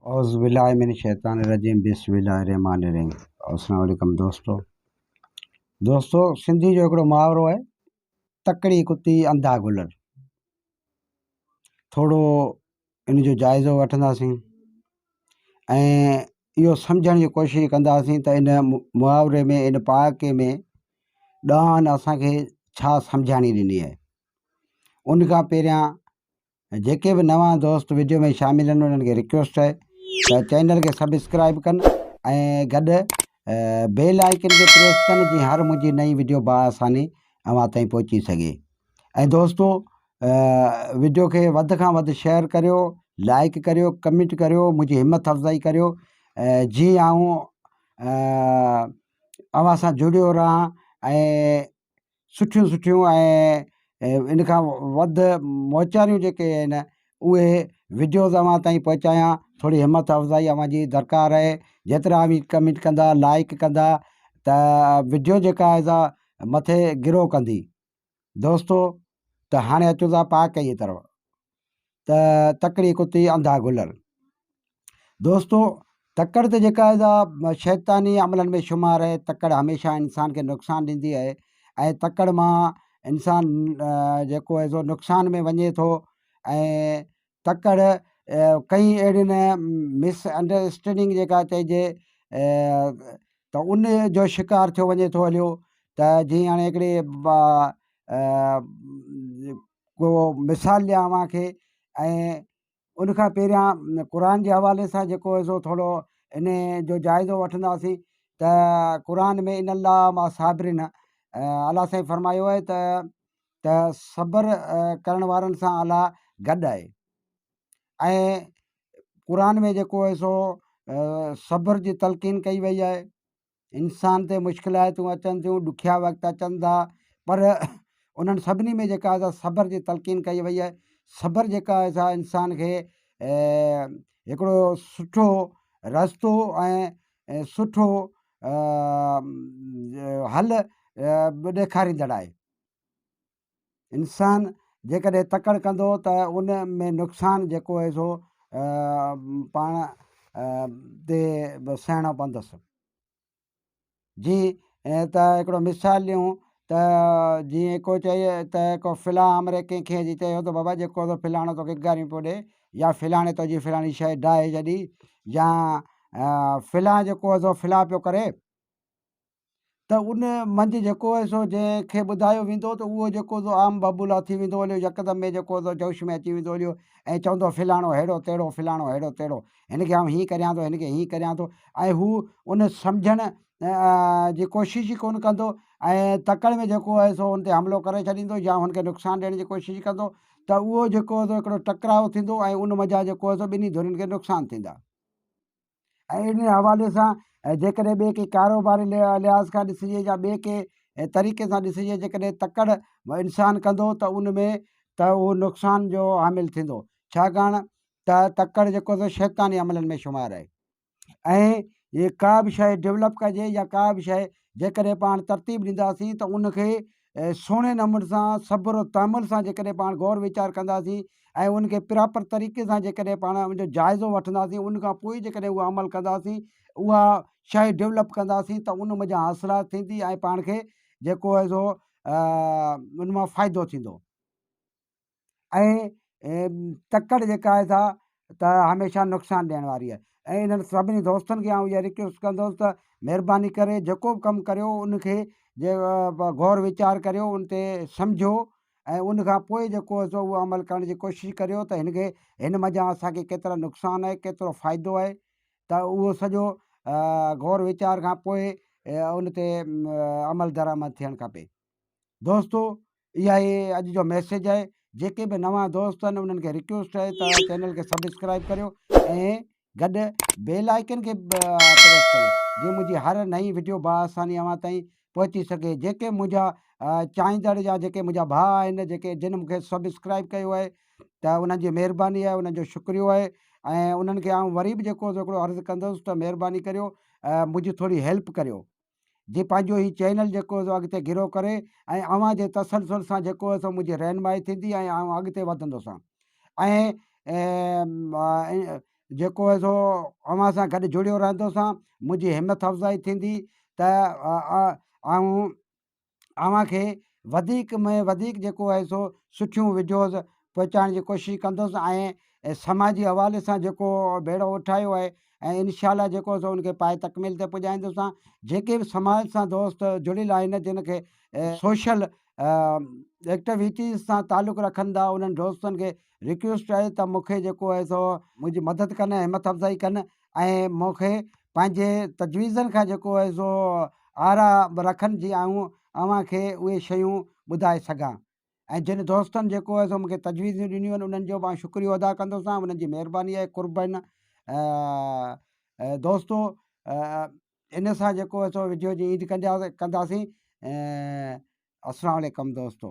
औज़ुबिल्लाहिमिनश्शैतानिर्रजीम बिस्मिल्लाहिर्रहमानिर्रहीम। अस्सलाम वालेकुम दोस्तों सिंधी जो हिकिड़ो मुहावरो आहे, तकड़ी कुती अंधा गुलर। थोरो इन जो जाइज़ो वठंदासीं ऐं इहो सम्झण जी कोशिशि कंदासीं त इन मुहावरे में, इन पहाके में ॾांहं असांखे छा सम्झाणी ॾिनी आहे। उन खां पहिरियां जेके बि नवां दोस्त वीडियो में शामिल आहिनि उन्हनि खे रिक्वेस्ट आहे त चैनल खे सब्सक्राइब कनि ऐं गॾु बेल आइकन खे प्रेस कनि, जीअं हर मुंहिंजी नई वीडियो आसानी अव्हां ताईं पहुची सघे। ऐं दोस्तों वीडियो खे वधि खां वधि शेयर करियो, लाइक करियो, कमेंट करियो, मुंहिंजी हिमत अफ़ज़ाई करियो, जीअं आऊं अव्हां सां जुड़ियो रहां ऐं सुठियूं ऐं इन खां वधि मौचारियूं जेके आहिनि उहे वीडियोज़ अव्हां ताईं पहुचायां। थोरी हिमत अफ़ज़ाई अव्हां जी दरकारु आहे। जेतिरा बि कमेंट कंदा, लाइक कंदा, त वीडियो जेका आहे सा मथे गिरो कंदी। दोस्तों त हाणे अचूं था पहाके जी तरफ़, त तकड़ी कुती अंधा गुलर। दोस्तों तकड़ त जेका आहे सा शैतानी अमलनि में शुमारु आहे। तकड़ हमेशह इंसान खे नुक़सानु ॾींदी आहे ऐं तकड़ मां इंसान जेको आहे सो नुक़सान में वञे थो। ऐं तकड़ कई अहिड़ियुनि मिसअंडरस्टैंडिंग जेका चइजे त उन जो शिकार थियो वञे थो हलियो। त जीअं हाणे हिकिड़ी को मिसाल ॾियां अव्हांखे, ऐं उन खां पहिरियां क़ुर जे हवाले सां जेको आहे सो थोरो इन जो जाइज़ो वठंदासीं। त क़ुर में इन अल्लाह मा साबिरीन, अलाह साईं फरमायो आहे त सब्र करण वारनि सां अलाह गॾु आहे। ऐं क़ुर में जेको आहे सो सब्र जी तलक़ीन कई वई आहे। इंसान ते मुश्किलातूं अचनि थियूं, ॾुखिया वक़्तु अचनि था, पर उन्हनि सभिनी में जेका आहे सब्र जी तलक़ीन कई वई आहे। सब्र जेका आहे सा इंसान खे हिकिड़ो सुठो रस्तो ऐं सुठो हल ॾेखारींदड़ आहे। इंसान जेकॾहिं तकड़ कंदो त उन में नुक़सानु जेको आहे सो पाण ते सहणो पवंदुसि। जीअं त हिकिड़ो मिसाल ॾियूं त जीअं को चए त को फ़िला अमरे कंहिंखे जी चयो त बाबा जेको त फ़िलाणो तोखे गारियूं पियो ॾिए, या फ़िलाणे तुंहिंजी फ़िलाणी शइ ढाहे जॾी, या फ़िला जेको आहे सो फ़िला पियो करे, त उन मंझि जेको आहे सो जंहिंखे ॿुधायो वेंदो त उहो जेको सो आम बबूला थी वेंदो हलियो, यकदमि में जेको सो जोश में अची वेंदो हलियो ऐं चवंदो फ़िलाणो अहिड़ो तेड़ो, फ़िलाणो अहिड़ो तेड़ो, हिन खे आउं हीअं करियां थो, हिन खे हीअं करियां थो। ऐं हू उन सम्झण जी कोशिशि ई कोन कंदो ऐं तकड़ में जेको आहे सो हुन ते हमिलो करे छॾींदो या हुनखे नुक़सानु ॾियण जी कोशिशि कंदो। त उहो जेको आहे हिकिड़ो टकराव थींदो ऐं उन मज़ा जेको आहे सो ॿिन्ही धुरियुनि खे नुक़सानु थींदा। ऐं इन हवाले सां जेकॾहिं ॿिए के कारोबारी लिहाज़ खां ॾिसिजे या ॿिए के तरीक़े सां ॾिसिजे, जेकॾहिं तकड़ इंसानु कंदो त उन में त उहो नुक़सान जो हामिल थींदो। छाकाणि त तकड़ जेको आहे शैतानी अमलनि में शुमारु आहे। ऐं ये का बि शइ डेवलप कजे या का बि शइ जेकॾहिं पाण तरतीब ॾींदासीं त उनखे सुहिणे नमूने सां सब्र तहमुल सां जेकॾहिं पाण गौर वीचार कंदासीं ऐं उनखे प्रॉपर तरीक़े सां जेकॾहिं पाण उनजो जाइज़ो वठंदासीं, उन खां पोइ जेकॾहिं उहा अमल कंदासीं, उहा शइ डेवलप कंदासीं त उन मज़ा हासिलात थींदी ऐं पाण खे जेको आहे सो उन मां फ़ाइदो थींदो। ऐं तकड़ जेका आहे सा त हमेशह नुक़सानु ॾियण वारी आहे। ऐं इन्हनि सभिनी दोस्तनि खे आउं इहा रिक्वेस्ट कंदुसि त महिरबानी करे जेको बि कमु करियो उनखे गौर वीचार करियो, उन ते सम्झो ऐं उन खां पोइ जेको आहे सो उहो अमल करण जी कोशिशि करियो त हिन मज़ा असांखे केतिरा नुक़सानु आहे, केतिरो फ़ाइदो आहे, त उहो सॼो गौर वीचार खां पोइ उन ते अमल दरामद थियणु खपे। दोस्तो इहा ई अॼु जो मैसेज आहे। जेके बि नवां दोस्त आहिनि उन्हनि खे रिक्वेस्ट आहे त चैनल खे सब्सक्राइब करियो ऐं गॾु बेल आइकन खे प्रेस करियो, जीअं मुंहिंजी हर नई वीडियो आसानी अव्हां ताईं पहुची सघे। जेके मुंहिंजा चाहींदड़ या जेके मुंहिंजा भाउ आहिनि, जेके जिन मूंखे सब्सक्राइब कयो आहे, त उन्हनि जी महिरबानी आहे, उन्हनि जो शुक्रियो आहे। ऐं उन्हनि खे आउं वरी बि जेको हिकिड़ो अर्ज़ु कंदुसि त महिरबानी करियो, मुंहिंजी थोरी हेल्प करियो, जीअं पंहिंजो ही चैनल जेको आहे अॻिते गिरो करे ऐं अव्हां जे तसलसल सां जेको आहे सो मुंहिंजी रहनुमाई थींदी ऐं आउं अॻिते वधंदुसि। ऐं जेको आहे सो अव्हां सां गॾु जुड़ियो रहंदोसां, मुंहिंजी हिमत अफ़ज़ाई थींदी त ऐं अव्हां खे वधीक में वधीक जेको आहे सो सुठियूं वीडियोज़ पहुचाइण जी कोशिशि कंदुसि, ऐं समाजी हवाले सां जेको बेड़ो उठायो आहे ऐं इनशाला जेको सो उनखे पाए तकमील ते पुॼाईंदोसां। जेके बि समाज सां दोस्त जुड़ियल आहिनि जिन खे सोशल एक्टिविटीज़ सां तालुक़ु रखनि था, उन्हनि दोस्तनि खे रिक्वेस्ट आहे त मूंखे जेको आहे सो मुंहिंजी मदद कनि, हिमत अफ़ज़ाई कनि ऐं मूंखे पंहिंजे तजवीज़नि खां जेको आहे सो आरा रखनि, जीअं अव्हां खे उहे शयूं ॿुधाए सघां। ऐं जिन दोस्तनि जेको आहे सो मूंखे तजवीज़ूं ॾिनियूं आहिनि, उन्हनि जो मां शुक्रियो अदा कंदोसां, उन्हनि जी महिरबानी आहे, कुर्ब आहिनि। दोस्तो, इन सां जेको आहे सो वीडियो जी ईद कंदासीं। अस्सलाम वालेकुम दोस्तो।